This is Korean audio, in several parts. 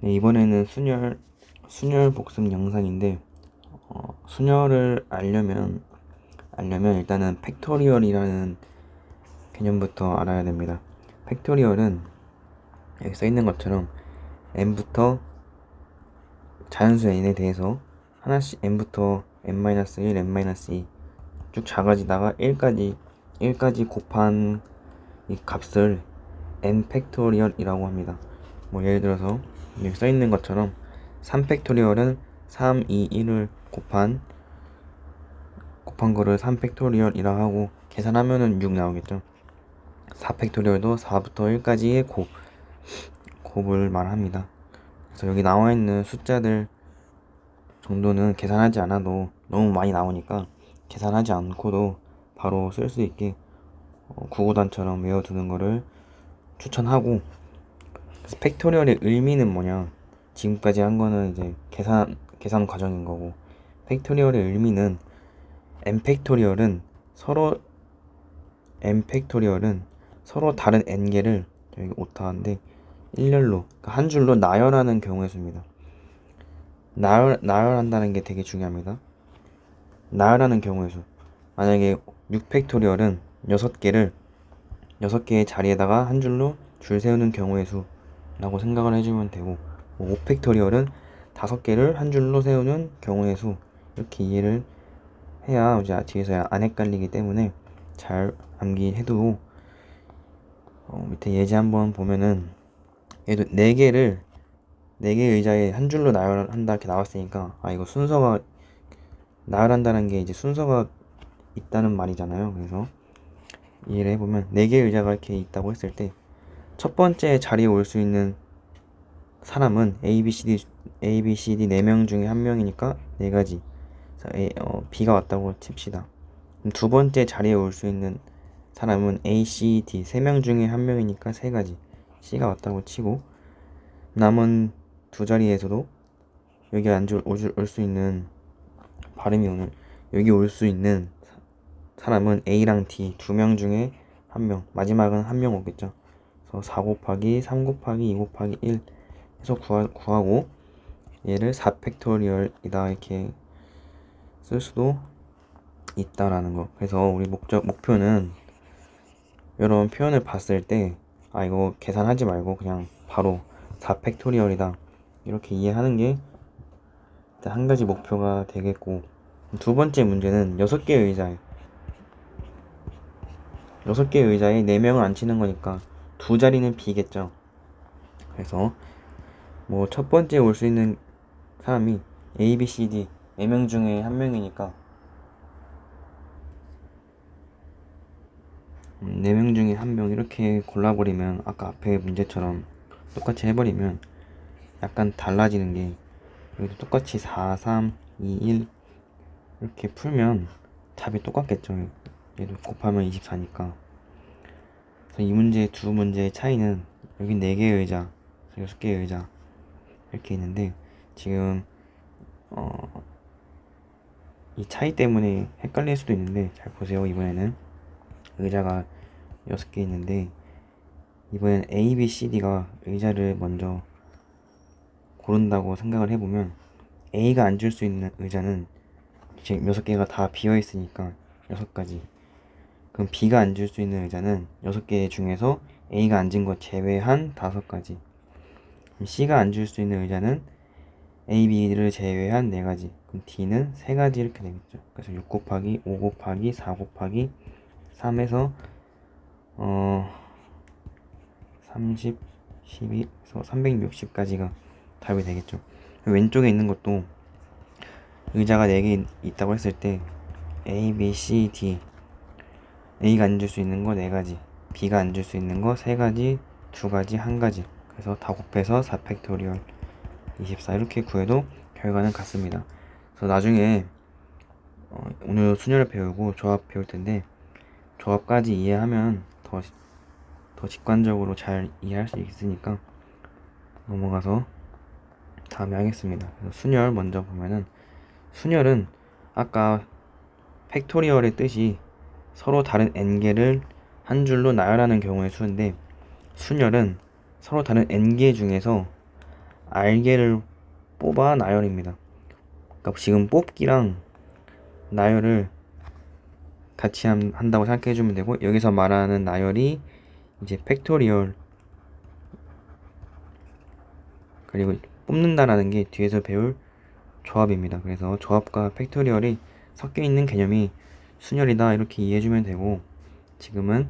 네, 이번에는 순열 복습 영상인데, 순열을 알려면 일단은 팩토리얼이라는 개념부터 알아야 됩니다. 팩토리얼은 여기 써 있는 것처럼 n부터 자연수 n에 대해서 하나씩 n부터 n-1, n-2 쭉 작아지다가 1까지 곱한 이 값을 n 팩토리얼이라고 합니다. 뭐 예를 들어서 여기 써 있는 것처럼 3 팩토리얼은 3, 2, 1을 곱한 거를 3 팩토리얼이라 하고 계산하면은 6 나오겠죠. 4 팩토리얼도 4부터 1까지의 곱을 말합니다. 그래서 여기 나와 있는 숫자들 정도는 계산하지 않아도 너무 많이 나오니까 계산하지 않고도 바로 쓸 수 있게 구구단처럼 외워두는 거를 추천하고, 그래서 팩토리얼의 의미는 뭐냐, 지금까지 한 거는 이제 계산 과정인 거고, 팩토리얼의 의미는 n 팩토리얼은 서로 다른 n개를, 여기 오타인데 일렬로, 그러니까 한 줄로 나열하는 경우의 수입니다. 나열한다는 게 되게 중요합니다. 나열하는 경우의 수. 만약에 6 팩토리얼은 6개의 자리에다가 한 줄로 줄 세우는 경우의 수라고 생각을 해주면 되고, 5 팩토리얼은 5개를 한 줄로 세우는 경우의 수, 이렇게 이해를 해야 이제 뒤에서 안 헷갈리기 때문에 잘 암기해두고, 밑에 예제 한번 보면은, 얘도 4개의 의자에 한 줄로 나열한다 이렇게 나왔으니까, 이거 순서가, 나열한다는 게 이제 순서가 있다는 말이잖아요. 그래서 이해를 해보면 4개의 의자가 이렇게 있다고 했을 때 첫 번째 자리에 올 수 있는 사람은 A, B, C, D 4명 중에 1명이니까 4가지. B가 왔다고 칩시다. 그럼 두 번째 자리에 올 수 있는 사람은 A, C, D 3명 중에 1명이니까 3가지. C가 왔다고 치고, 남은 두 자리에서도 여기 올 수 있는, 발음이 오늘, 여기 올 수 있는 사람은 A랑 D 2명 중에 1명, 마지막은 1명 오겠죠. 그래서 4 곱하기 3 곱하기 2 곱하기 1 해서 구하고, 얘를 4 팩토리얼이다 이렇게 쓸 수도 있다라는 거. 그래서 우리 목표는 이런 표현을 봤을 때, 이거 계산하지 말고 그냥 바로 4 팩토리얼이다 이렇게 이해하는 게 일단 한 가지 목표가 되겠고, 두 번째 문제는 6개의 의자에 4명을 앉히는 거니까 두 자리는 B겠죠. 그래서 뭐 첫 번째 올 수 있는 사람이 A, B, C, D 4명 중에 1명이니까 4명 중에 1명 이렇게 골라버리면, 아까 앞에 문제처럼 똑같이 해버리면 약간 달라지는 게, 여기도 똑같이 4, 3, 2, 1 이렇게 풀면 답이 똑같겠죠. 얘도 곱하면 24니까. 그래서 이 문제 두 문제의 차이는, 여기 4개의 의자, 6개의 의자 이렇게 있는데, 지금 이 차이 때문에 헷갈릴 수도 있는데, 잘 보세요. 이번에는 의자가 6개 있는데, 이번엔 A, B, C, D가 의자를 먼저 고른다고 생각을 해보면, A가 앉을 수 있는 의자는 지금 6개가 다 비어있으니까 6가지. 그럼 B가 앉을 수 있는 의자는 6개 중에서 A가 앉은 것 제외한 5가지. 그럼 C가 앉을 수 있는 의자는 A, B를 제외한 4가지. 그럼 D는 3가지 이렇게 되겠죠. 그래서 6 곱하기 5 곱하기 4 곱하기 3에서 30, 12에서 360까지가 답이 되겠죠. 왼쪽에 있는 것도 의자가 4개 있다고 했을 때 A, B, C, D, A가 앉을 수 있는 거 4가지, B가 앉을 수 있는 거 3가지, 2가지, 1가지. 그래서 다 곱해서 4 팩토리얼 24 이렇게 구해도 결과는 같습니다. 그래서 나중에 오늘 순열을 배우고 조합 배울 텐데, 조합까지 이해하면 더 직관적으로 잘 이해할 수 있으니까 넘어가서 다음에 하겠습니다. 그래서 순열 먼저 보면은, 순열은 아까 팩토리얼의 뜻이 서로 다른 n개를 한 줄로 나열하는 경우의 수인데, 순열은 서로 다른 n개 중에서 알게를 뽑아 나열입니다. 그러니까 지금 뽑기랑 나열을 같이 한다고 생각해주면 되고, 여기서 말하는 나열이 이제 팩토리얼, 그리고 뽑는다라는 게 뒤에서 배울 조합입니다. 그래서 조합과 팩토리얼이 섞여 있는 개념이 순열이다 이렇게 이해해주면 되고, 지금은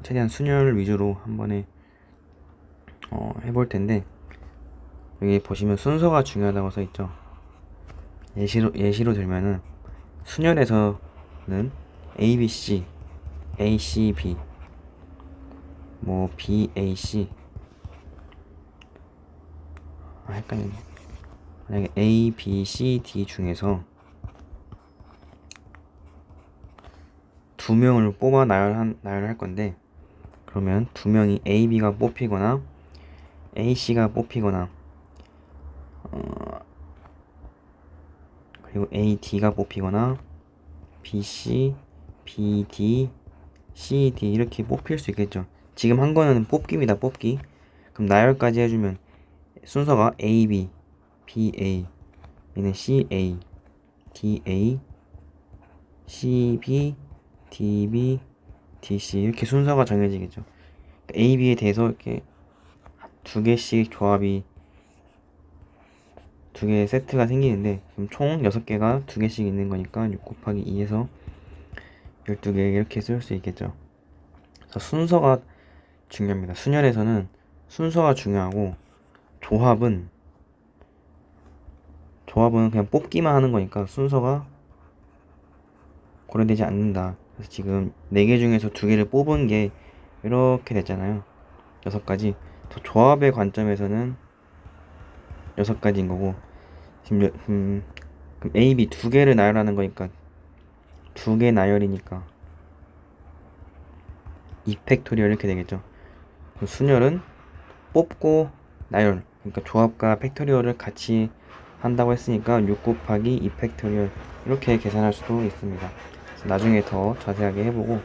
최대한 순열 위주로 한 번에 해볼 텐데, 여기 보시면 순서가 중요하다고 써 있죠. 예시로 들면은 순열에서는 A, B, C, A, C, B, 뭐 B, A, C, 헷갈리네. 만약에 A, B, C, D 중에서 두 명을 뽑아 나열할 건데, 그러면 두 명이 A, B가 뽑히거나 A, C가 뽑히거나 그리고 A, D가 뽑히거나 B, C, B, D, C, D 이렇게 뽑힐 수 있겠죠. 지금 한 거는 뽑기입니다. 뽑기. 그럼 나열까지 해주면 순서가 A, B, B, A, 얘는 C, A, D, A, C, B, D, B, D, C 이렇게 순서가 정해지겠죠. A, B에 대해서 이렇게 두 개씩 조합이 두 개의 세트가 생기는데, 그럼 총 6개가 두 개씩 있는 거니까 6 곱하기 2에서 12개 이렇게 쓸 수 있겠죠. 그래서 순서가 중요합니다. 순열에서는 순서가 중요하고, 조합은 그냥 뽑기만 하는 거니까 순서가 고려되지 않는다. 그래서 지금 4개 중에서 2개를 뽑은 게 이렇게 됐잖아요. 6가지. 조합의 관점에서는 6가지인 거고, 지금 그럼 A, B 2개를 나열하는 거니까 2개 나열이니까 2팩토리얼 이렇게 되겠죠. 순열은 뽑고 나열, 그러니까 조합과 팩토리얼을 같이 한다고 했으니까 6 곱하기 2팩토리얼 이렇게 계산할 수도 있습니다. 나중에 더 자세하게 해보고,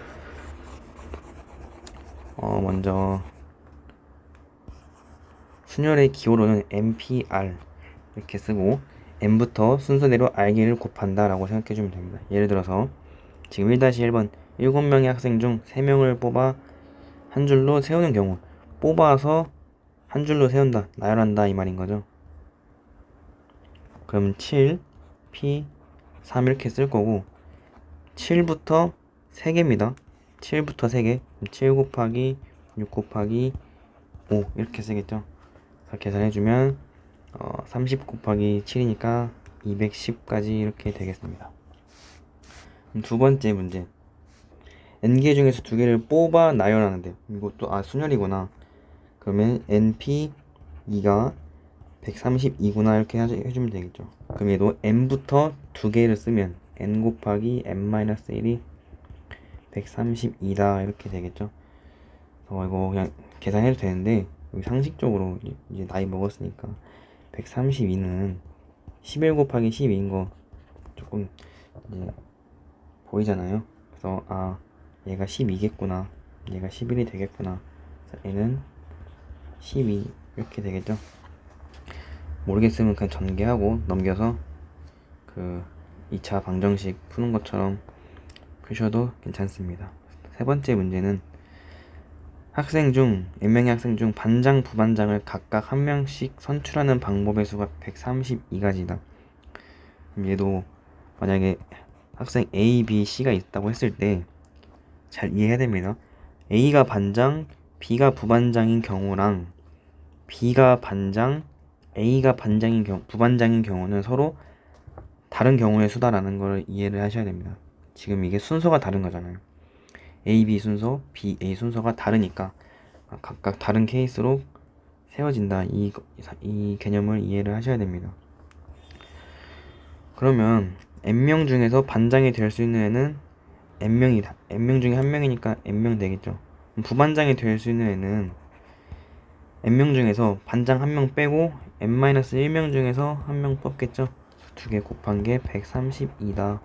먼저 순열의 기호로는 NPR 이렇게 쓰고, n부터 순서대로 알기를 곱한다 라고 생각해주면 됩니다. 예를 들어서 지금 1-1번 7명의 학생 중 3명을 뽑아 한 줄로 세우는 경우, 뽑아서 한 줄로 세운다, 나열한다 이 말인 거죠. 그럼 7, P, 3 이렇게 쓸 거고, 7부터 3개입니다. 7부터 3개, 7 곱하기 6 곱하기 5 이렇게 쓰겠죠. 계산해주면 30 곱하기 7이니까 210까지 이렇게 되겠습니다. 두 번째 문제, n개 중에서 2개를 뽑아 나열하는데, 이것도 순열이구나. 그러면 np2가 132구나 이렇게 해주면 되겠죠. 그럼 얘도 n부터 2개를 쓰면 n 곱하기 n-1이 132다 이렇게 되겠죠. 이거 그냥 계산해도 되는데, 여기 상식적으로 이제 나이 먹었으니까 132는 11 곱하기 12인 거 조금 이제 보이잖아요. 그래서 얘가 12겠구나, 얘가 11이 되겠구나, 얘는 12 이렇게 되겠죠. 모르겠으면 그냥 전개하고 넘겨서 그 2차 방정식 푸는 것처럼 푸셔도 괜찮습니다. 세 번째 문제는 n명의 학생 중 반장, 부반장을 각각 한 명씩 선출하는 방법의 수가 132가지다. 그럼 얘도 만약에 학생 A, B, C가 있다고 했을 때 잘 이해해야 됩니다. A가 반장, B가 부반장인 경우랑 B가 반장, A가 부반장인 경우는 서로 다른 경우의 수다라는 걸 이해를 하셔야 됩니다. 지금 이게 순서가 다른 거잖아요. A, B 순서, B, A 순서가 다르니까 각각 다른 케이스로 세워진다. 이 개념을 이해를 하셔야 됩니다. 그러면 n명 중에서 반장이 될 수 있는 애는 n명이다. n명 중에 한 명이니까 n명 되겠죠. 부반장이 될 수 있는 애는 n명 중에서 반장 한 명 빼고 n-1명 중에서 한 명 뽑겠죠. 2개 곱한 게 132다.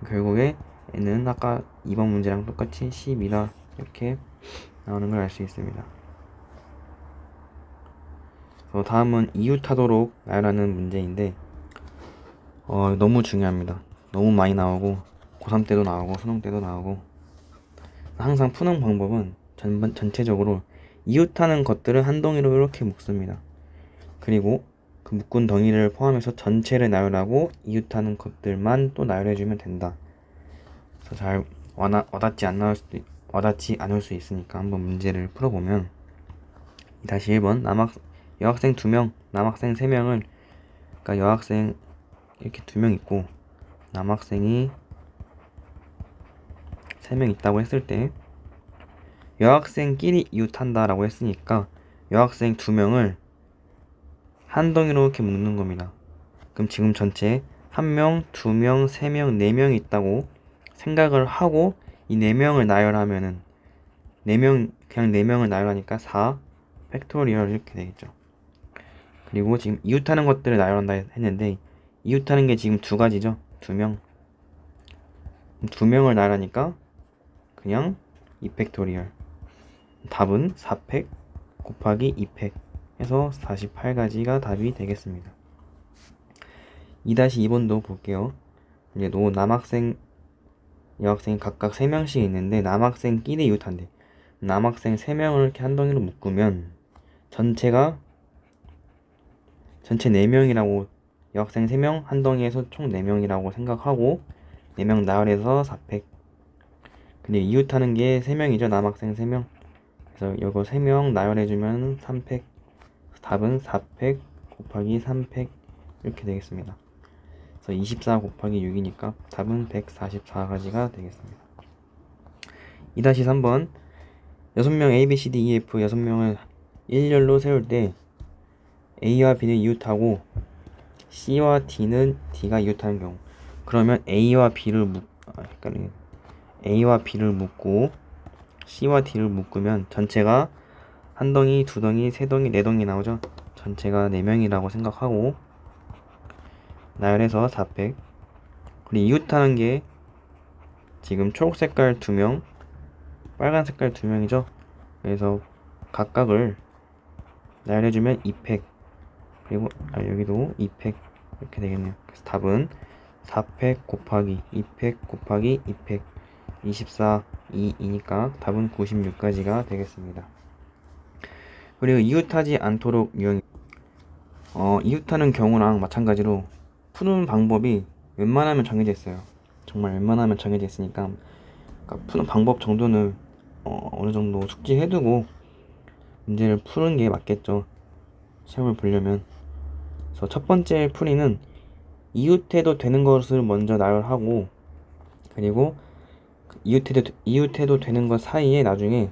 결국에 n은 아까 2번 문제랑 똑같이 12다 이렇게 나오는 걸 알 수 있습니다. 다음은 이웃하도록 나열하는 문제인데 너무 중요합니다. 너무 많이 나오고 고3 때도 나오고 수능 때도 나오고 항상 푸는 방법은 전체적으로 이웃하는 것들을 한 덩이로 이렇게 묶습니다. 그리고 그 묶은 덩이를 포함해서 전체를 나열하고 이웃하는 것들만 또 나열해주면 된다. 그래서 잘 와닿지 않을 수 있으니까 한번 문제를 풀어보면 다시 1번 여학생 2명, 남학생 3명을 그러니까 여학생 이렇게 2명 있고 남학생이 3명 있다고 했을 때 여학생끼리 이웃한다 라고 했으니까 여학생 2명을 한 덩이로 이렇게 묶는 겁니다. 그럼 지금 전체 1명, 2명, 3명, 4명이 있다고 생각을 하고 이 4명을 나열하면은 4명, 그냥 4명을 나열하니까 4 팩토리얼 이렇게 되겠죠. 그리고 지금 이웃하는 것들을 나열한다 했는데 이웃하는 게 지금 2가지죠. 2명. 2명을 나열하니까 그냥 2팩토리얼. 답은 4팩 곱하기 2팩 해서 48가지가 답이 되겠습니다. 2-2번도 볼게요. 이제 남학생, 여학생이 각각 3명씩 있는데 남학생끼리 이웃한대. 남학생 3명을 이렇게 한 덩이로 묶으면 전체 4명이라고 여학생 3명 한 덩이에서 총 4명이라고 생각하고 4명 나열해서 4팩. 근데 이웃하는 게 3명이죠. 남학생 3명. 그래서 이거 3명 나열해주면 3팩. 답은 4팩 곱하기 3팩 이렇게 되겠습니다. 그래서 24 곱하기 6이니까 답은 144가지가 되겠습니다. 2-3번 6명 A, B, C, D, E, F 6명을 일렬로 세울 때 A와 B는 이웃하고 C와 D가 이웃하는 경우 그러면 A와 B를 묶고 C와 D를 묶으면 전체가 한 덩이, 2덩이, 3덩이, 4덩이 나오죠. 전체가 4명이라고 생각하고 나열해서 4팩. 그리고 이웃하는 게 지금 초록색깔 2명, 빨간 색깔 2명이죠. 그래서 각각을 나열해주면 2팩. 그리고 여기도 2팩 이렇게 되겠네요. 그래서 답은 4팩 곱하기 2팩 곱하기 2팩 24, 2이니까 답은 96가지가 되겠습니다. 그리고 이웃하지 않도록 유형 이웃하는 경우랑 마찬가지로 푸는 방법이 웬만하면 정해져 있어요. 정말 웬만하면 정해져 있으니까 그러니까 푸는 방법 정도는 어느 정도 숙지해두고 문제를 푸는 게 맞겠죠. 시험을 보려면. 그래서 첫 번째 풀이는 이웃해도 되는 것을 먼저 나열하고 그리고 이웃해도 되는 것 사이에 나중에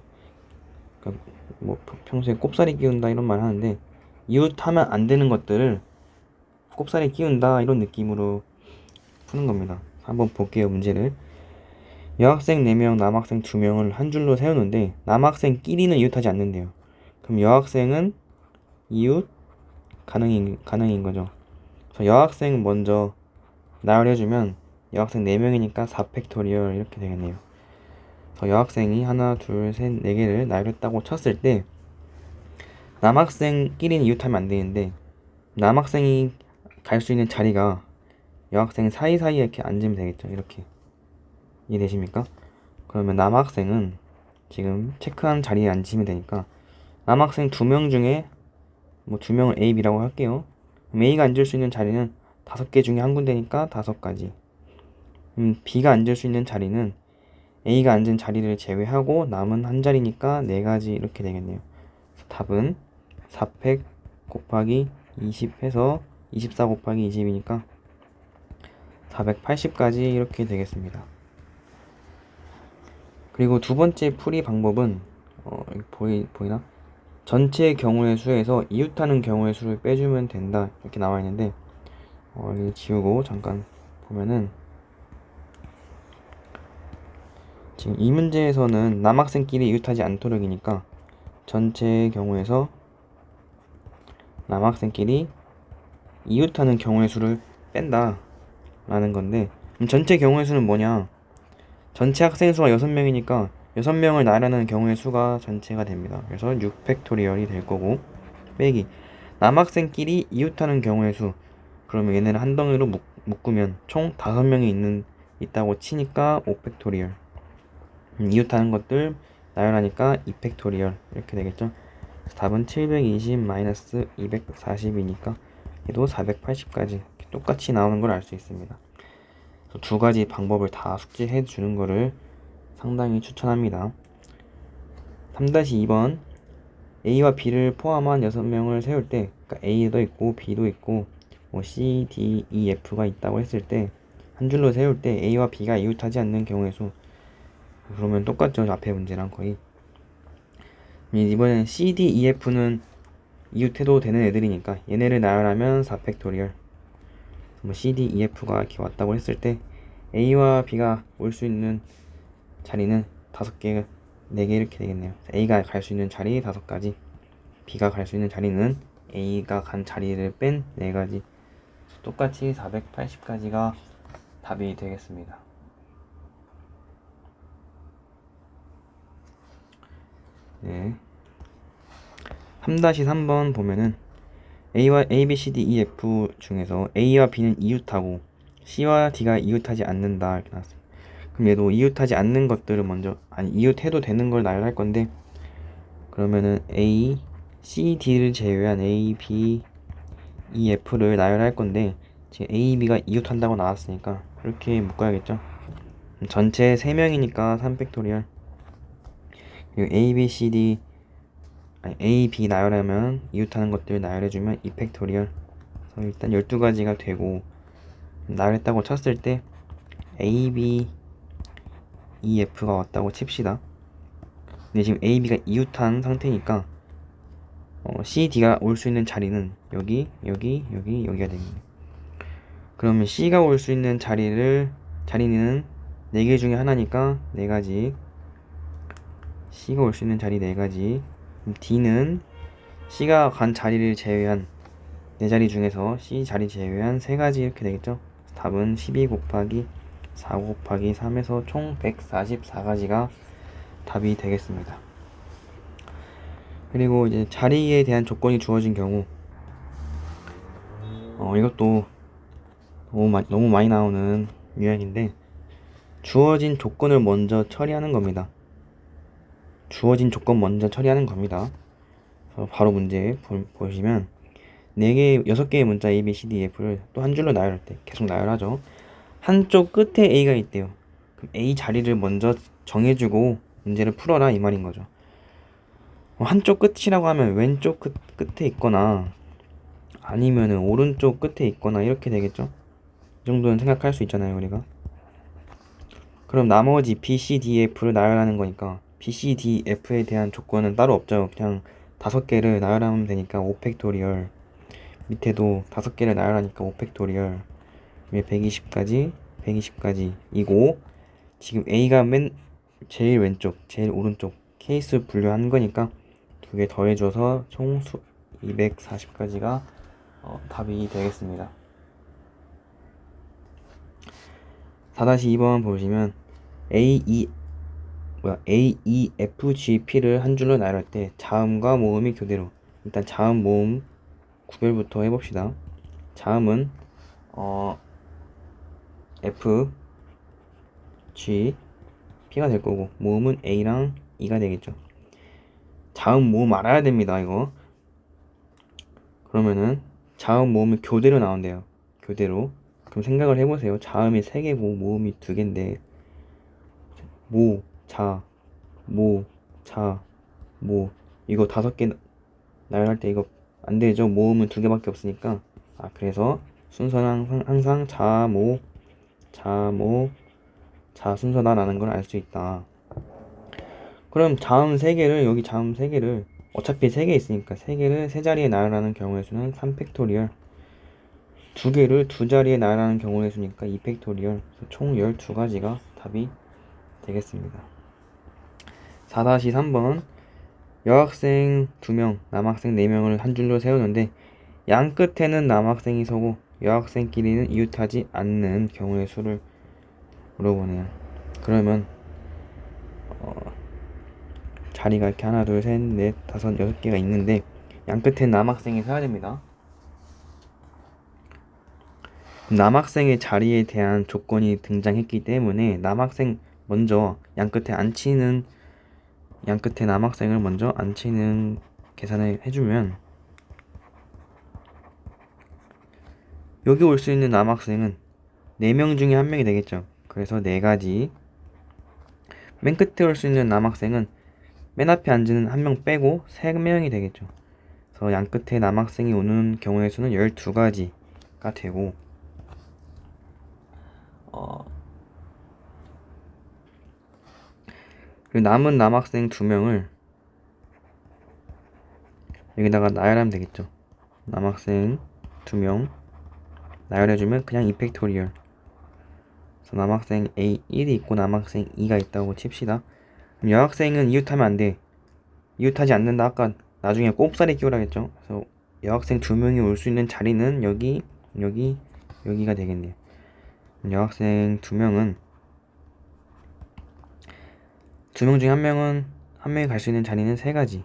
그러니까 뭐 평소에 꼽사리 끼운다 이런 말 하는데 이웃하면 안 되는 것들을 꼽사리 끼운다 이런 느낌으로 푸는 겁니다. 한번 볼게요. 문제를. 여학생 4명, 남학생 2명을 한 줄로 세우는데 남학생끼리는 이웃하지 않는데요. 그럼 여학생은 이웃 가능인 거죠. 그래서 여학생 먼저 나열해주면 여학생 4명이니까 4팩토리얼 이렇게 되겠네요. 그래서 여학생이 하나, 둘, 셋, 4개를 나열했다고 쳤을 때 남학생끼리는 이웃하면 안 되는데 남학생이 갈 수 있는 자리가 여학생 사이사이에 이렇게 앉으면 되겠죠. 이렇게. 이해되십니까? 그러면 남학생은 지금 체크한 자리에 앉으면 되니까 남학생 2명 중에 뭐 2명을 A, B라고 할게요. 그럼 A가 앉을 수 있는 자리는 5개 중에 한 군데니까 5가지. B가 앉을 수 있는 자리는 A가 앉은 자리를 제외하고 남은 한 자리니까 4가지 이렇게 되겠네요. 그래서 답은 4팩 곱하기 20 해서 24 곱하기 20이니까 480까지 이렇게 되겠습니다. 그리고 두 번째 풀이 방법은 보이나? 전체 경우의 수에서 이웃하는 경우의 수를 빼주면 된다 이렇게 나와 있는데 이거 지우고 잠깐 보면은 지금 이 문제에서는 남학생끼리 이웃하지 않도록이니까 전체 경우에서 남학생끼리 이웃하는 경우의 수를 뺀다 라는 건데 전체 경우의 수는 뭐냐? 전체 학생 수가 6명이니까 6명을 나열하는 경우의 수가 전체가 됩니다. 그래서 6팩토리얼이 될 거고 빼기 남학생끼리 이웃하는 경우의 수. 그러면 얘네를 한 덩이로 묶으면 총 5명이 있다고 치니까 5팩토리얼. 이웃하는 것들 나열하니까 2팩토리얼 이렇게 되겠죠. 답은 720-240이니까 얘도 480까지 똑같이 나오는 걸 알 수 있습니다. 두 가지 방법을 다 숙지해 주는 거를 상당히 추천합니다. 3-2번 A와 B를 포함한 6명을 세울 때, 그러니까 A도 있고 B도 있고 뭐 C, D, E, F가 있다고 했을 때 한 줄로 세울 때 A와 B가 이웃하지 않는 경우의 수. 그러면 똑같죠, 앞에 문제랑 거의. 이번엔 C, D, E, F는 이웃해도 되는 애들이니까 얘네를 나열하면 4팩토리얼. 뭐 C, D, E, F가 이렇게 왔다고 했을 때 A와 B가 올 수 있는 자리는 5개, 4개 이렇게 되겠네요. A가 갈 수 있는 자리 5가지, B가 갈 수 있는 자리는 A가 간 자리를 뺀 4가지. 똑같이 480까지가 답이 되겠습니다. 네. 3-3번 보면은 A와 A, B, C, D, E, F 중에서 A와 B는 이웃하고 C와 D가 이웃하지 않는다 이렇게 나왔어요. 그럼 얘도 이웃하지 않는 것들을 먼저, 아니 이웃해도 되는 걸 나열할 건데, 그러면은 A, C, D를 제외한 A, B, E, F를 나열할 건데 지금 A, B가 이웃한다고 나왔으니까 이렇게 묶어야겠죠. 전체 3명이니까 3팩토리얼. 그리고 A, B, C, D, 아니 A, B 나열하면 이웃하는 것들 나열해주면 2팩토리얼. 그래서 일단 12가지가 되고, 나열했다고 쳤을 때 A, B, E, F가 왔다고 칩시다. 근데 지금 A, B가 이웃한 상태니까 C, D가 올 수 있는 자리는 여기가 됩니다. 그러면 C가 올 수 있는 자리는 4개 중에 하나니까 4가지. C가 올 수 있는 자리 4가지. D는 C가 간 자리를 제외한 4자리 중에서 C 자리 제외한 3가지 이렇게 되겠죠. 답은 12 곱하기 4 곱하기 3에서 총 144가지가 답이 되겠습니다. 그리고 이제 자리에 대한 조건이 주어진 경우, 이것도 너무 많이 나오는 유형인데, 주어진 조건을 먼저 처리하는 겁니다. 주어진 조건 먼저 처리하는 겁니다. 바로 문제 보시면 6개의 문자 A, B, C, D, F를 또 한 줄로 나열할 때 계속 나열하죠. 한쪽 끝에 A가 있대요. 그럼 A 자리를 먼저 정해주고 문제를 풀어라 이 말인 거죠. 한쪽 끝이라고 하면 왼쪽 끝에 있거나 아니면은 오른쪽 끝에 있거나 이렇게 되겠죠. 이 정도는 생각할 수 있잖아요, 우리가. 그럼 나머지 B, C, D, F를 나열하는 거니까 B, C, D, F에 대한 조건은 따로 없죠. 그냥 5개를 나열하면 되니까 5팩토리얼. 밑에도 5개를 나열하니까 5팩토리얼. 120까지 이고, 지금 A가 제일 왼쪽, 제일 오른쪽 케이스 분류한 거니까 2개 더해줘서 총 240까지가 답이 되겠습니다. 4-2번 보시면 A, E, F, G, P를 한 줄로 나열할 때 자음과 모음이 교대로. 일단 자음, 모음 구별부터 해봅시다. 자음은 F, G, P가 될 거고, 모음은 A랑 E가 되겠죠. 자음, 모음 알아야 됩니다, 이거. 그러면은 자음, 모음이 교대로 나온대요. 교대로. 그럼 생각을 해보세요. 자음이 3개고 모음이 2개인데 모, 자, 모, 자, 모, 이거 5개 나열할 때 이거 안 되죠. 모음은 2개밖에 없으니까. 그래서 순서는 항상 자, 모, 자 순서다라는 걸 알 수 있다. 그럼 자음 3개를, 여기 자음 3개를 어차피 3개 있으니까 3개를 3자리에 나열하는 경우의 수는 3팩토리얼. 2개를 2자리에 나열하는 경우의 수니까 2팩토리얼. 총 12가지가 답이 되겠습니다. 4-3번 여학생 2명, 남학생 4명을 한 줄로 세우는데 양 끝에는 남학생이 서고 여학생끼리는 이웃하지 않는 경우의 수를 물어보네요. 그러면 자리가 이렇게 1, 2, 3, 4, 5, 6개가 있는데 양 끝에 남학생이 서야 됩니다. 남학생의 자리에 대한 조건이 등장했기 때문에 남학생 먼저 양 끝에 남학생을 먼저 앉히는 계산을 해주면 여기 올 수 있는 남학생은 4명 중에 1명이 되겠죠. 그래서 4가지. 맨 끝에 올 수 있는 남학생은 맨 앞에 앉는 1명 빼고 3명이 되겠죠. 그래서 양 끝에 남학생이 오는 경우의 수는 12가지가 되고 그리고 남은 남학생 2명을 여기다가 나열하면 되겠죠. 남학생 2명 나열해주면 그냥 2팩토리얼. 그래서 남학생 A1이 있고 남학생 2가 있다고 칩시다. 그럼 여학생은 이웃하면 안 돼. 이웃하지 않는다. 아까 나중에 꼽사리 끼우라 했죠. 그래서 여학생 2명이 올 수 있는 자리는 여기가 되겠네요. 여학생 2명은 2명 중에 1명이 갈 수 있는 자리는 3가지.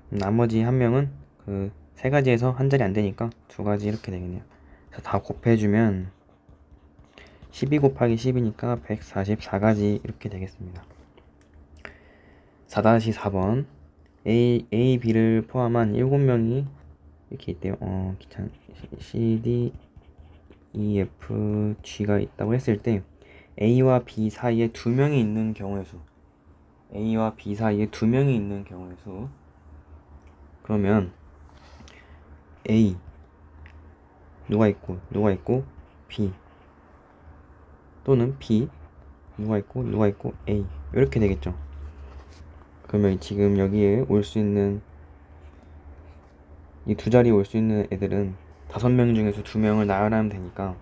나머지 1명은 그 3가지에서 한 자리 안 되니까 2가지 이렇게 되겠네요. 그래서 다 곱해주면 12 곱하기 10이니까 144가지 이렇게 되겠습니다. 4-4번 A, B를 포함한 7명이 이렇게 있대요. C, D, E, F, G가 있다고 했을 때 A와 B 사이에 2명이 있는 경우의 수. A와 B 사이에 2명이 있는 경우의 수. 그러면 A 누가 있고 B 또는 B 누가 있고 A 이렇게 되겠죠. 그러면 지금 여기에 올 수 있는 이 2자리에 올 수 있는 애들은 5명 중에서 2명을 나열하면 되니까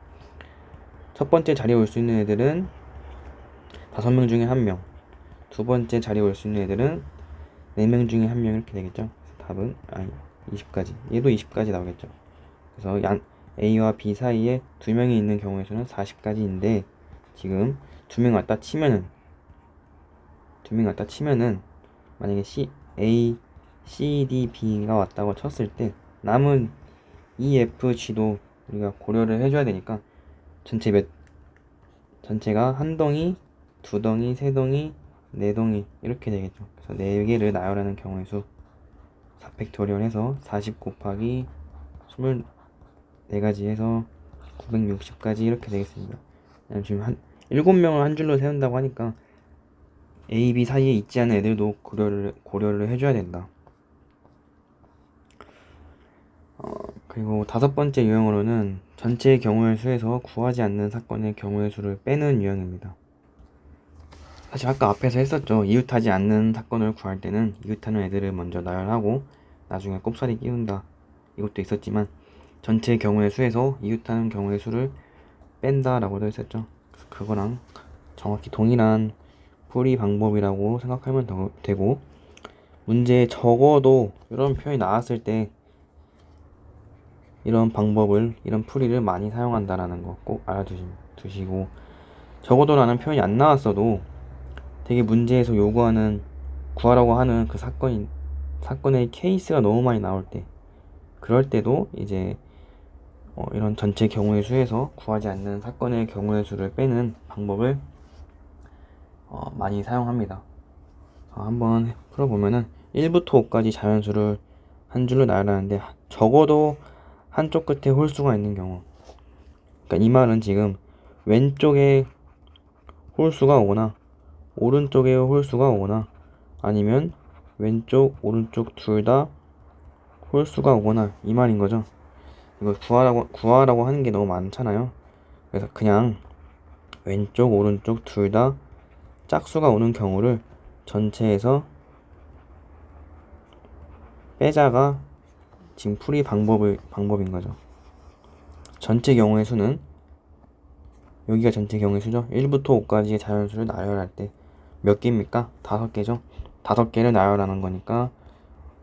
첫 번째 자리에 올 수 있는 애들은 5명 중에 1명, 두 번째 자리에 올 수 있는 애들은 4명 중에 1명 이렇게 되겠죠. 답은 20가지. 얘도 20가지 나오겠죠. 그래서 양 A와 B 사이에 2명이 있는 경우의 수는 40가지인데 지금 2명 왔다 치면은 만약에 A, C, D, B가 왔다고 쳤을 때 남은 E, F, G도 우리가 고려를 해줘야 되니까 전체가 1덩이, 2덩이, 3덩이, 4덩이 이렇게 되겠죠. 그래서 4개를 나열하는 경우의 수 4팩토리얼 해서 40 곱하기 24가지 해서 960까지 이렇게 되겠습니다. 지금 7명을 한 줄로 세운다고 하니까 A, B 사이에 있지 않은 애들도 고려를 해줘야 된다. 그리고 5번째 유형으로는 전체 경우의 수에서 구하지 않는 사건의 경우의 수를 빼는 유형입니다. 사실 아까 앞에서 했었죠. 이웃하지 않는 사건을 구할 때는 이웃하는 애들을 먼저 나열하고 나중에 꼽사리 끼운다. 이것도 있었지만 전체 경우의 수에서 이웃하는 경우의 수를 뺀다 라고도 했었죠. 그래서 그거랑 정확히 동일한 풀이 방법이라고 생각하면 되고 문제에 적어도 이런 표현이 나왔을 때 이런 풀이를 많이 사용한다라는 거 꼭 알아두시고 적어도라는 표현이 안 나왔어도 되게 문제에서 구하라고 하는 그 사건의 케이스가 너무 많이 나올 때 그럴 때도 이제 이런 전체 경우의 수에서 구하지 않는 사건의 경우의 수를 빼는 방법을 많이 사용합니다. 한번 풀어보면은 1부터 5까지 자연수를 한 줄로 나열하는데 적어도 한쪽 끝에 홀수가 있는 경우, 그러니까 이 말은 지금 왼쪽에 홀수가 오거나 오른쪽에 홀수가 오거나 아니면 왼쪽 오른쪽 둘 다 홀수가 오거나 이 말인 거죠. 이거 구하라고 하는 게 너무 많잖아요. 그래서 그냥 왼쪽 오른쪽 둘 다 짝수가 오는 경우를 전체에서 빼자가 지금 풀이 방법인 거죠. 전체 경우의 수는 여기가 전체 경우의 수죠. 1부터 5까지의 자연수를 나열할 때 몇 개입니까? 5개죠. 5개를 나열하는 거니까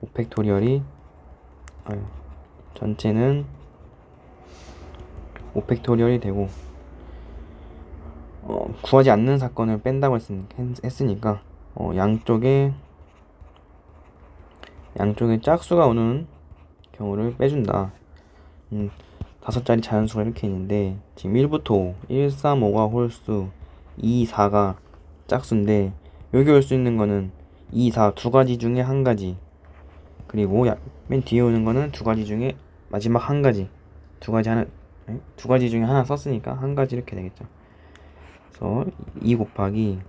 5팩토리얼이 전체는 5팩토리얼이 되고 구하지 않는 사건을 뺀다고 했으니까 양쪽에 짝수가 오는 경우를 빼준다. 5자리 자연수가 이렇게 있는데 지금 1부터 5, 1, 3, 5가 홀수, 2, 4가 짝수인데 여기 올 수 있는 거는 2, 4 두 가지 중에 한 가지, 그리고 맨 뒤에 오는 거는 두 가지 중에 마지막 한 가지, 두 가지 중에 하나 썼으니까 한 가지 이렇게 되겠죠. 그래서 2 곱하기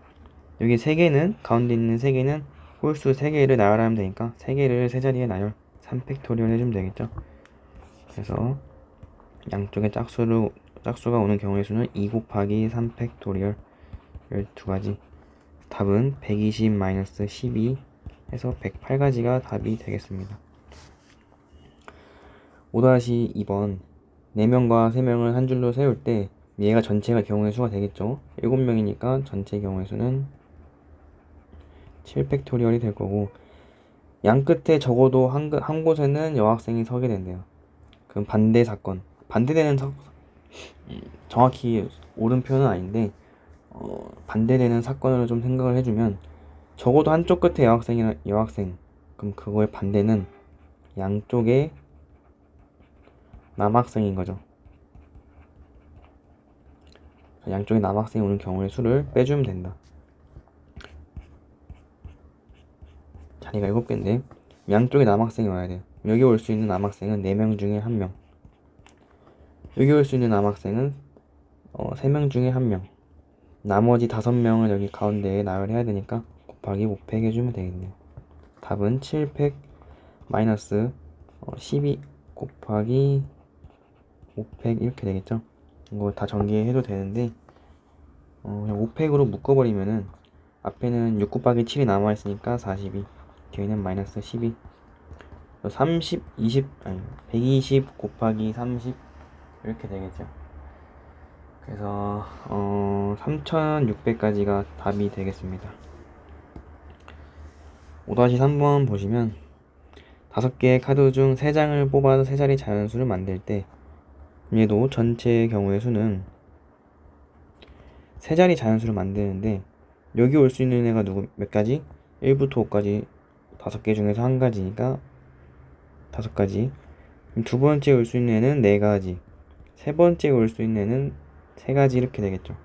여기 3개는 가운데 있는 3개는 홀수 3개를 나열하면 되니까 3개를 세 자리에 나열 3팩토리얼 해주면 되겠죠. 그래서 양쪽에 짝수가 오는 경우의 수는 2 곱하기 3팩토리얼 12가지. 답은 120-12 해서 108가지가 답이 되겠습니다. 5-2번 4명과 3명을 한 줄로 세울 때 얘가 전체가 경우의 수가 되겠죠. 7명이니까 전체 경우의 수는 7팩토리얼이 될 거고, 양 끝에 적어도 한 곳에는 여학생이 서게 된대요. 그럼 반대 사건, 반대되는 정확히 옳은 표현은 아닌데 반대되는 사건으로 좀 생각을 해주면 적어도 한쪽 끝에 여학생, 그럼 그거의 반대는 양쪽에 남학생인 거죠. 양쪽에 남학생이 오는 경우의 수를 빼주면 된다. 자리가 7개인데 양쪽에 남학생이 와야 돼요. 여기 올 수 있는 남학생은 4명 중에 1명, 여기 올 수 있는 남학생은 3명 중에 1명, 나머지 5명을 여기 가운데에 나열해야 되니까 곱하기 5팩 해주면 되겠네요. 답은 7팩 마이너스 12 곱하기 5팩 이렇게 되겠죠. 이거 다 전개해도 되는데 그냥 5팩으로 묶어버리면은 앞에는 6 곱하기 7이 남아있으니까 42, 뒤에는 마이너스 12, 120 곱하기 30 이렇게 되겠죠. 그래서 3600까지가 답이 되겠습니다. 5-3번 보시면 5개의 카드 중 3장을 뽑아서 3자리 자연수를 만들 때 얘도 전체의 경우의 수는 3자리 자연수를 만드는데 여기 올 수 있는 애가 몇 가지? 1부터 5까지 5개 중에서 한 가지니까 5가지. 두 번째 올 수 있는 애는 4가지, 세 번째 올 수 있는 애는 3가지 이렇게 되겠죠.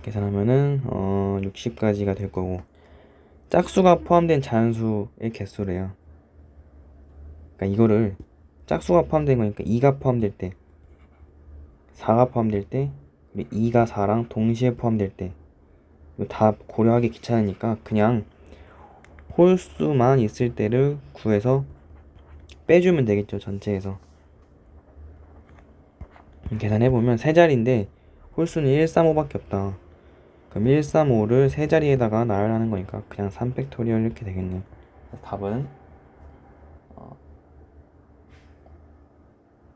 계산하면은 60가지가 될 거고, 짝수가 포함된 자연수의 개수래요. 그러니까 이거를 짝수가 포함된 거니까 2가 포함될 때, 4가 포함될 때, 2가 4랑 동시에 포함될 때, 이거 다 고려하기 귀찮으니까 그냥 홀수만 있을 때를 구해서 빼주면 되겠죠. 전체에서 계산해보면 3자리인데 홀수는 135밖에 없다. 그럼 135를 3자리에다가 나열하는 거니까 그냥 3팩토리얼 이렇게 되겠네요. 답은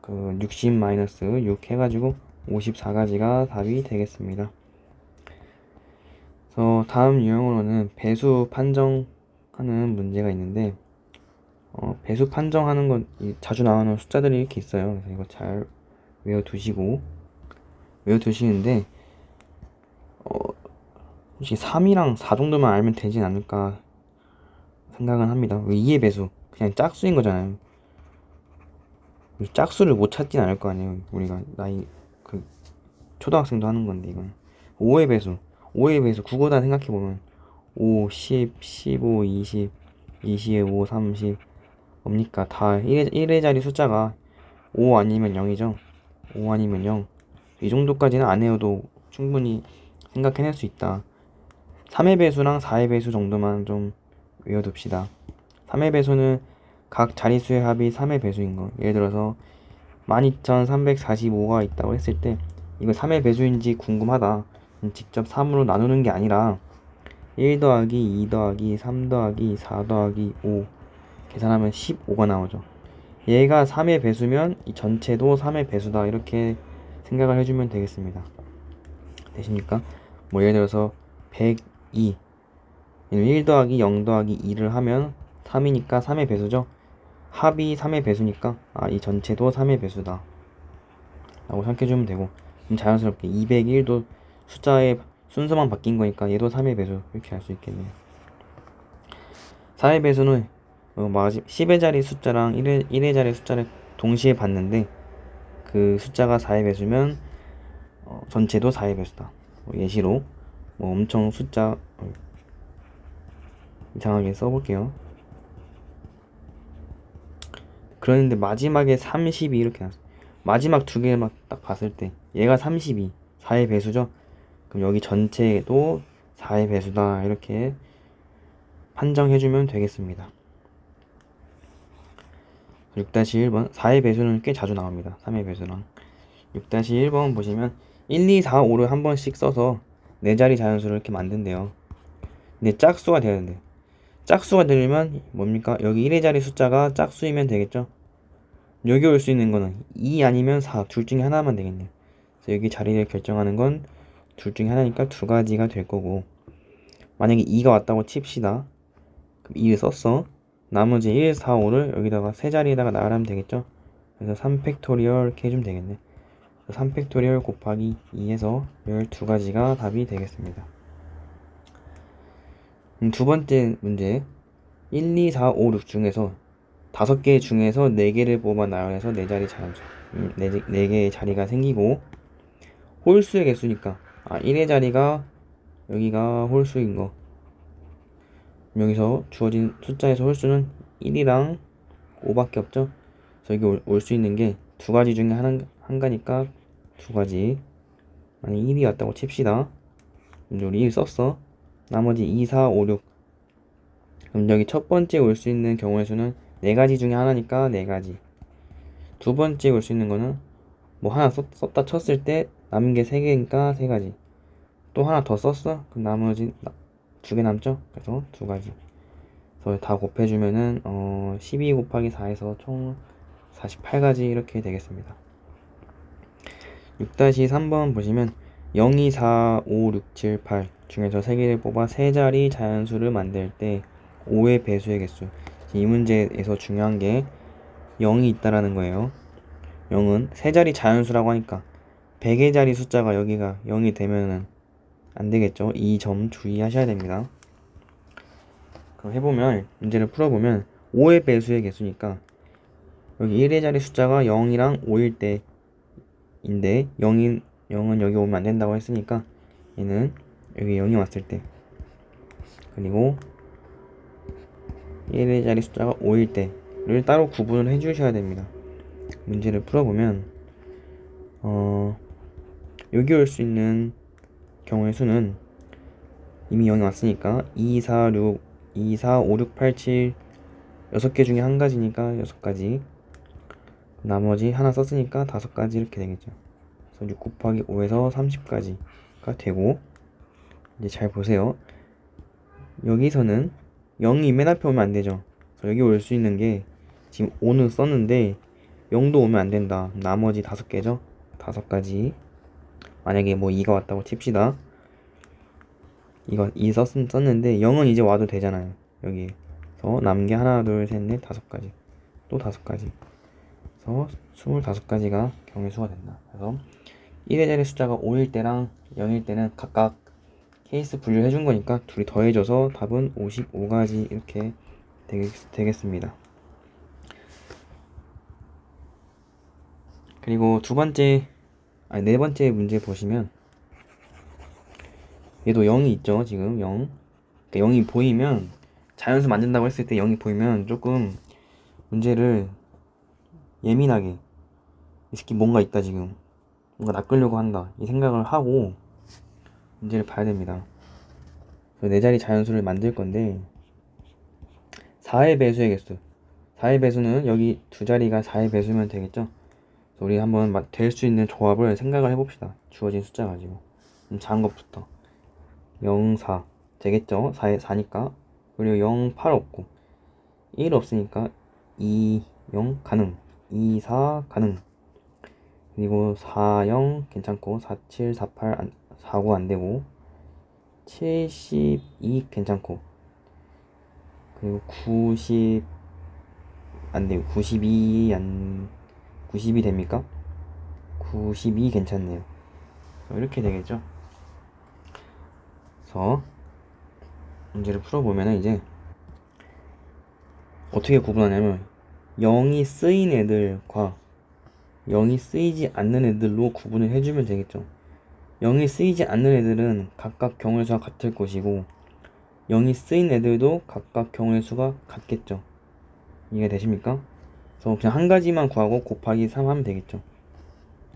60-6 해가지고 54가지가 답이 되겠습니다. 그래서 다음 유형으로는 배수 판정하는 문제가 있는데 배수 판정하는 건 자주 나오는 숫자들이 이렇게 있어요. 그래서 이거 잘 외워두시는데 솔직히 3이랑 4 정도만 알면 되진 않을까 생각은 합니다. 2의 배수 그냥 짝수인 거잖아요. 짝수를 못 찾진 않을 거 아니에요. 우리가 나이 초등학생도 하는 건데. 이건 5의 배수 국어다 생각해보면 5, 10, 15, 20, 20에 5, 30 뭡니까? 다 1의 자리 숫자가 5 아니면 0이죠. 5 아니면 0. 이 정도까지는 안 외워도 충분히 생각해낼 수 있다. 3의 배수랑 4의 배수 정도만 좀 외워둡시다. 3의 배수는 각 자릿수의 합이 3의 배수인 거. 예를 들어서 12345가 있다고 했을 때 이거 3의 배수인지 궁금하다. 직접 3으로 나누는 게 아니라 1 더하기 2 더하기 3 더하기 4 더하기 5 계산하면 15가 나오죠. 얘가 3의 배수면 이 전체도 3의 배수다, 이렇게 생각을 해주면 되겠습니다. 되십니까? 뭐 예를 들어서 102 1 더하기 0 더하기 2를 하면 3이니까 3의 배수죠. 합이 3의 배수니까 이 전체도 3의 배수다 라고 생각해주면 되고, 자연스럽게 201도 숫자의 순서만 바뀐 거니까 얘도 3의 배수, 이렇게 할 수 있겠네요. 4의 배수는 10의 자리 숫자랑 1의 자리 숫자를 동시에 봤는데 그 숫자가 4의 배수면 전체도 4의 배수다. 예시로 엄청 숫자 이상하게 써볼게요. 그런데 마지막에 32 이렇게 나왔어. 마지막 두 개만 딱 봤을 때 얘가 32, 4의 배수죠. 그럼 여기 전체도 4의 배수다 이렇게 판정해주면 되겠습니다. 6-1번 4의 배수는 꽤 자주 나옵니다. 3의 배수랑 6-1번 보시면 1, 2, 4, 5를 한 번씩 써서 4자리 자연수를 이렇게 만든대요. 근데 짝수가 되어야 돼. 짝수가 되려면 뭡니까? 여기 1의 자리 숫자가 짝수이면 되겠죠? 여기 올 수 있는 거는 2 아니면 4 둘 중에 하나만 되겠네요. 그래서 여기 자리를 결정하는 건 둘 중에 하나니까 두 가지가 될 거고, 만약에 2가 왔다고 칩시다. 그럼 2를 썼어. 나머지 1, 4, 5를 여기다가 세 자리에다가 나열하면 되겠죠? 그래서 3팩토리얼 이렇게 해주면 되겠네. 3팩토리얼 곱하기 2에서 12가지가 답이 되겠습니다. 두 번째 문제 1, 2, 4, 5, 6 중에서 5개 중에서 4개를 뽑아 나열해서 4자리 자연수 4개의 자리가 생기고 홀수의 개수니까 1의 자리가 여기가 홀수인 거, 여기서 주어진 숫자에서 홀수는 1이랑 5밖에 없죠. 그래서 여기 올 수 있는 게 두 가지 중에 한 가니까 두 가지. 만약 1이 왔다고 칩시다. 우리 1 썼어. 나머지 2, 4, 5, 6. 그럼 여기 첫 번째 올 수 있는 경우의 수는 4가지 중에 하나니까 4가지. 두 번째 올 수 있는 거는 하나 썼다 쳤을 때 남은 게 3개니까 3가지. 또 하나 더 썼어? 그럼 나머지 2개 남죠? 그래서 2가지. 그래서 다 곱해주면은 12 곱하기 4에서 총 48가지 이렇게 되겠습니다. 6-3번 보시면 0, 2, 4, 5, 6, 7, 8 중에서 3개를 뽑아 세 자리 자연수를 만들 때 5의 배수의 개수. 이 문제에서 중요한 게 0이 있다라는 거예요. 0은 세 자리 자연수라고 하니까 100의 자리 숫자가 여기가 0이 되면은 안 되겠죠. 이 점 주의하셔야 됩니다. 그럼 해보면 문제를 풀어보면 5의 배수의 개수니까 여기 1의 자리 숫자가 0이랑 5일 때인데 0은 여기 오면 안 된다고 했으니까 얘는 여기 0이 왔을 때, 그리고 1의 자리 숫자가 5일 때를 따로 구분을 해 주셔야 됩니다. 문제를 풀어보면 여기 올 수 있는 경우의 수는 이미 0이 왔으니까 2, 4, 6, 2, 4, 5, 6, 8, 7 6개 중에 한 가지니까 6가지, 나머지 하나 썼으니까 5가지 이렇게 되겠죠. 그래서 6 곱하기 5에서 30가지가 되고, 이제 잘 보세요. 여기서는 0이 맨 앞에 오면 안 되죠. 그래서 여기 올 수 있는 게 지금 5는 썼는데 0도 오면 안 된다. 나머지 5개죠. 5가지. 만약에 2가 왔다고 칩시다. 이거 2 썼는데 0은 이제 와도 되잖아요. 여기서 남은 게 하나, 둘, 셋, 넷, 5가지. 또 5가지. 그래서 25가지가 경우의 수가 된다. 그래서 1의 자리 숫자가 5일 때랑 0일 때는 각각 케이스 분류해 준 거니까 둘이 더해져서 답은 55가지 이렇게 되겠습니다. 그리고 네 번째 문제 보시면 얘도 0이 있죠. 지금 0. 그러니까 0이 보이면, 자연수 만든다고 했을 때 0이 보이면 조금 문제를 예민하게, 이 새끼 뭔가 있다, 지금 뭔가 낚으려고 한다, 이 생각을 하고 문제를 봐야 됩니다. 그래서 네 자리 자연수를 만들 건데 4의 배수의 개수. 4의 배수는 여기 두 자리가 4의 배수면 되겠죠. 그래서 우리 한번 될 수 있는 조합을 생각을 해봅시다. 주어진 숫자 가지고. 작은 것부터 0, 4 되겠죠. 4니까. 그리고 0, 8 없고 1 없으니까 2, 0 가능, 2, 4 가능, 그리고 4, 0 괜찮고 4, 7, 4, 8 4, 9 안되고 72 괜찮고, 그리고 90 안돼요. 92 됩니까? 92 괜찮네요. 이렇게 되겠죠. 그래서 문제를 풀어보면은 이제 어떻게 구분하냐면 0이 쓰인 애들과 0이 쓰이지 않는 애들로 구분을 해주면 되겠죠. 0이 쓰이지 않는 애들은 각각 경우의 수가 같을 것이고 0이 쓰인 애들도 각각 경우의 수가 같겠죠. 이해가 되십니까? 그래서 그냥 한 가지만 구하고 곱하기 3 하면 되겠죠.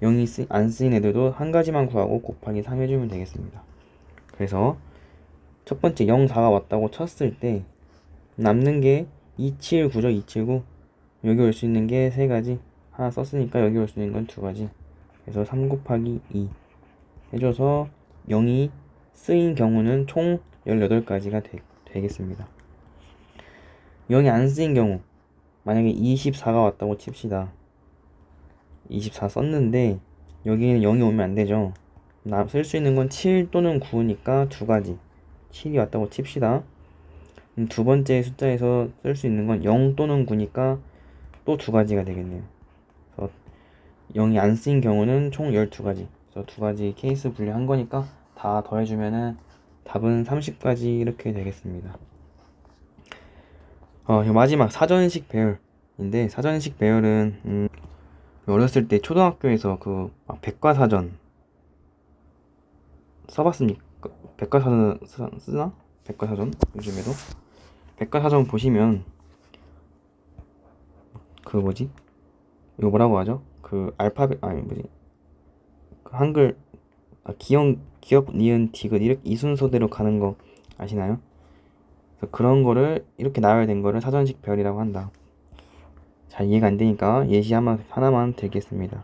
0이 안 쓰인 애들도 한 가지만 구하고 곱하기 3 해주면 되겠습니다. 그래서 첫 번째 0, 4가 왔다고 쳤을 때 남는 게 279죠. 279. 여기 올 수 있는 게 3가지. 하나 썼으니까 여기 올 수 있는 건 2가지. 그래서 3 곱하기 2 해줘서 0이 쓰인 경우는 총 18가지가 되겠습니다. 0이 안 쓰인 경우, 만약에 24가 왔다고 칩시다. 24 썼는데 여기에는 0이 오면 안 되죠. 쓸 수 있는 건 7 또는 9니까 2가지. 7이 왔다고 칩시다. 두 번째 숫자에서 쓸 수 있는 건 0 또는 9니까 또 2가지가 되겠네요. 그래서 0이 안 쓰인 경우는 총 12가지. 그래서 2가지 케이스 분류한 거니까 다 더해주면은 답은 30가지 이렇게 되겠습니다. 마지막 사전식 배열인데, 사전식 배열은 어렸을 때 초등학교에서 그 백과사전 써봤습니까? 백과사전 쓰나? 백과사전 요즘에도 백과사전 보시면 그 뭐지? 이거 뭐라고 하죠? 그 알파벳 아니 뭐지? 그 한글 기역 니은 디귿 이렇게 이 순서대로 가는 거 아시나요? 그래서 그런 거를 이렇게 나열된 거를 사전식 배열이라고 한다. 잘 이해가 안 되니까 예시 하나만 들겠습니다.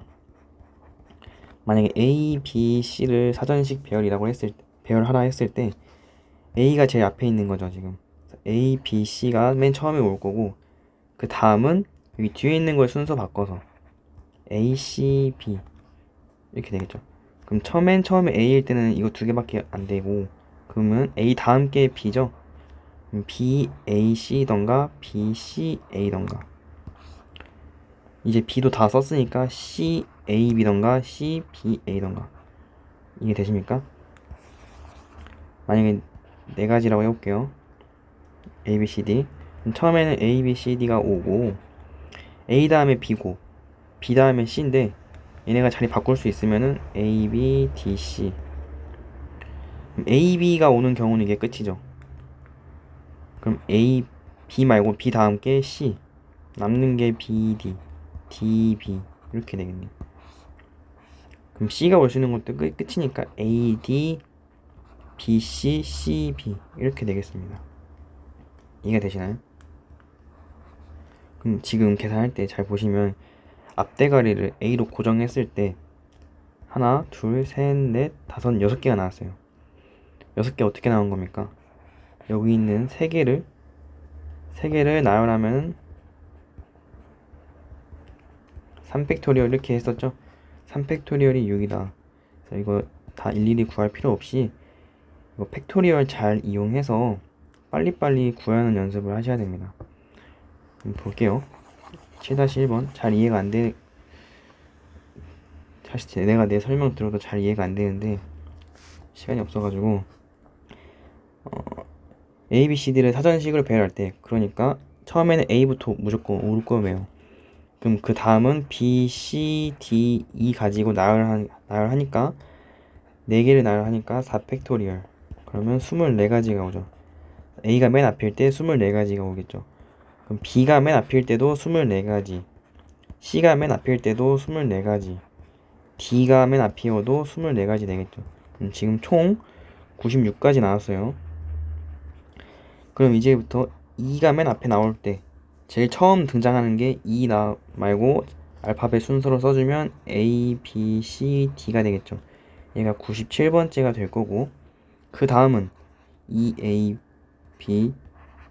만약에 A, B, C를 사전식 배열하라 했을 때 A가 제일 앞에 있는 거죠, 지금. A, B, C가 맨 처음에 올 거고, 그 다음은 여기 뒤에 있는 걸 순서 바꿔서 A, C, B 이렇게 되겠죠. 그럼 맨 처음에 A일 때는 이거 2개밖에 안 되고, 그러면 A 다음 게 B죠. B, A, C던가 B, C, A던가. 이제 B도 다 썼으니까 C, A, B던가 C, B, A던가. 이게 되십니까? 만약에 4가지라고 해볼게요. A, B, C, D. 처음에는 A, B, C, D가 오고 A 다음에 B고 B 다음에 C인데 얘네가 자리 바꿀 수 있으면은 A, B, D, C. A, B가 오는 경우는 이게 끝이죠. 그럼 A, B 말고 B 다음 게 C. 남는 게 B, D, D, B 이렇게 되겠네요. 그럼 C가 올 수 있는 것도 끝이니까 A, D, B, C, C, B 이렇게 되겠습니다. 이해가 되시나요? 그럼 지금 계산할 때 잘 보시면 앞대가리를 A로 고정했을 때 하나, 둘, 셋, 넷, 다섯, 6개가 나왔어요. 6개 어떻게 나온 겁니까? 여기 있는 3개를 나열하면 3팩토리얼 이렇게 했었죠? 3팩토리얼이 6이다. 그래서 이거 다 일일이 구할 필요 없이 이거 팩토리얼 잘 이용해서 빨리빨리 구하는 연습을 하셔야 됩니다. 볼게요. 7-1번 잘 이해가 안 돼. 사실 내가 내 설명 들어도 잘 이해가 안 되는데 시간이 없어가지고 A, B, C, D를 사전식으로 배열할 때, 그러니까 처음에는 A부터 무조건 올 거예요. 그럼 그 다음은 B, C, D, E 가지고 나열하니까 4개를 나열하니까 4팩토리얼. 그러면 24가지가 오죠. A가 맨 앞일 때 24가지가 오겠죠. 그럼 B가 맨 앞일 때도 24가지, C가 맨 앞일 때도 24가지, D가 맨 앞이어도 24가지 되겠죠. 지금 총 96가지 나왔어요. 그럼 이제부터 E가 맨 앞에 나올 때 제일 처음 등장하는 게 E 말고 알파벳 순서로 써주면 A, B, C, D가 되겠죠. 얘가 97번째가 될 거고, 그 다음은 E, A, B,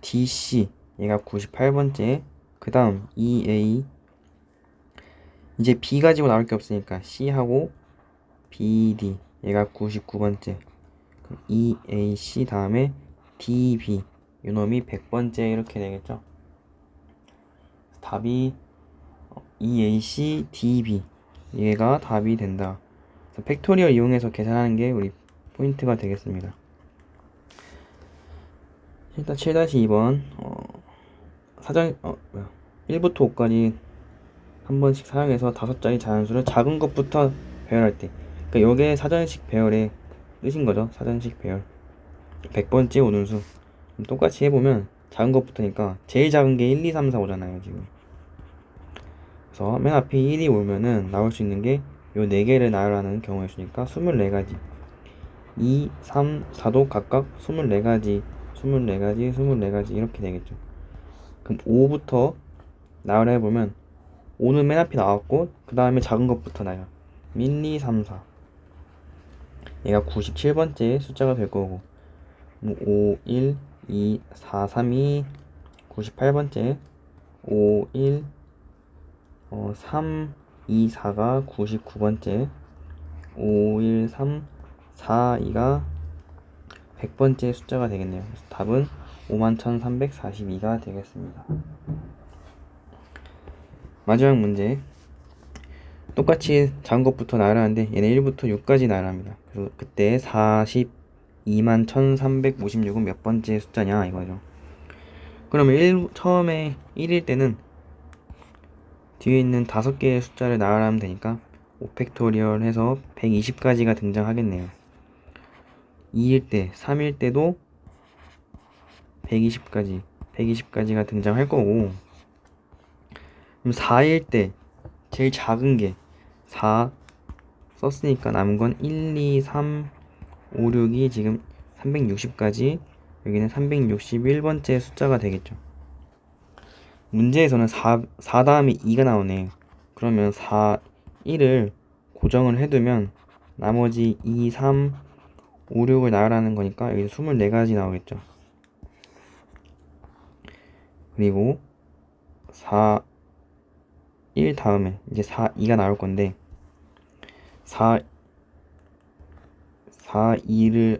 D, C 얘가 98번째, 그 다음 E, A, 이제 B 가지고 나올 게 없으니까 C하고 B, D 얘가 99번째, E, A, C 다음에 D, B 요놈이 100번째 이렇게 되겠죠. 답이 EAC, DB 얘가 답이 된다. 그래서 팩토리얼 이용해서 계산하는 게 우리 포인트가 되겠습니다. 일단 7-2번 뭐야. 1부터 5까지 한 번씩 사용해서 5자리 자연수를 작은 것부터 배열할 때, 그러니까 요게 사전식 배열의 뜻인 거죠. 사전식 배열. 100번째 오는수 똑같이 해보면 작은 것부터니까 제일 작은 게 1, 2, 3, 4 오잖아요 지금. 그래서 맨 앞에 1이 오면은 나올 수 있는 게 요 4개를 나열하는 경우의 수니까 24가지. 2, 3, 4도 각각 24가지 24가지 24가지 이렇게 되겠죠. 그럼 5부터 나열을 해보면 5는 맨 앞에 나왔고 그 다음에 작은 것부터 나요. 1, 2, 3, 4. 얘가 97번째 숫자가 될 거고 5, 1, 2, 4, 3, 2 98번째 5, 1, 3, 2, 4가 99번째 5, 1, 3, 4, 2가 100번째 숫자가 되겠네요. 그래서 답은 51,342가 되겠습니다. 마지막 문제. 똑같이 작은 것부터 나열하는데 얘는 1부터 6까지 나열합니다. 그래서 그때 42만 1356은 몇 번째 숫자냐 이거죠. 그러면 처음에 1일 때는 뒤에 있는 5개의 숫자를 나열하면 되니까 5팩토리얼 해서 120까지가 등장하겠네요. 2일 때, 3일 때도 120까지가 등장할 거고, 그럼 4일 때 제일 작은 게 4 썼으니까 남은 건 1, 2, 3, 5, 6이 지금 360까지, 여기는 361번째 숫자가 되겠죠. 문제에서는 4 다음에 2가 나오네. 그러면 4, 1을 고정을 해두면 나머지 2, 3, 5, 6을 나열하는 거니까 여기서 24가지 나오겠죠. 그리고 4, 1 다음에 이제 4, 2가 나올 건데 4, 2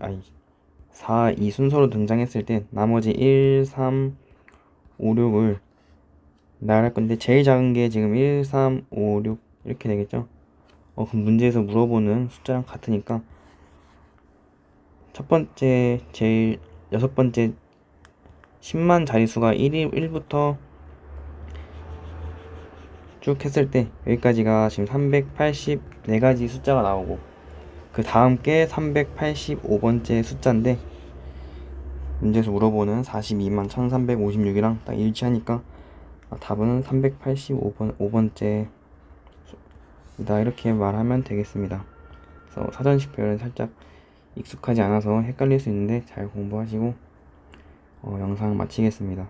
순서로 등장했을 때 나머지 1, 3, 5, 6을 나열할 건데 제일 작은 게 지금 1, 3, 5, 6 이렇게 되겠죠. 그럼 문제에서 물어보는 숫자랑 같으니까 첫 번째 제일 6번째 10만 자릿수가 1부터 쭉 했을 때 여기까지가 지금 384가지 숫자가 나오고 그 다음 게 385번째 숫자인데 문제에서 물어보는 42만 1356이랑 딱 일치하니까 답은 385번째 이다 이렇게 말하면 되겠습니다. 그래서 사전식 배열은 살짝 익숙하지 않아서 헷갈릴 수 있는데 잘 공부하시고 영상 마치겠습니다.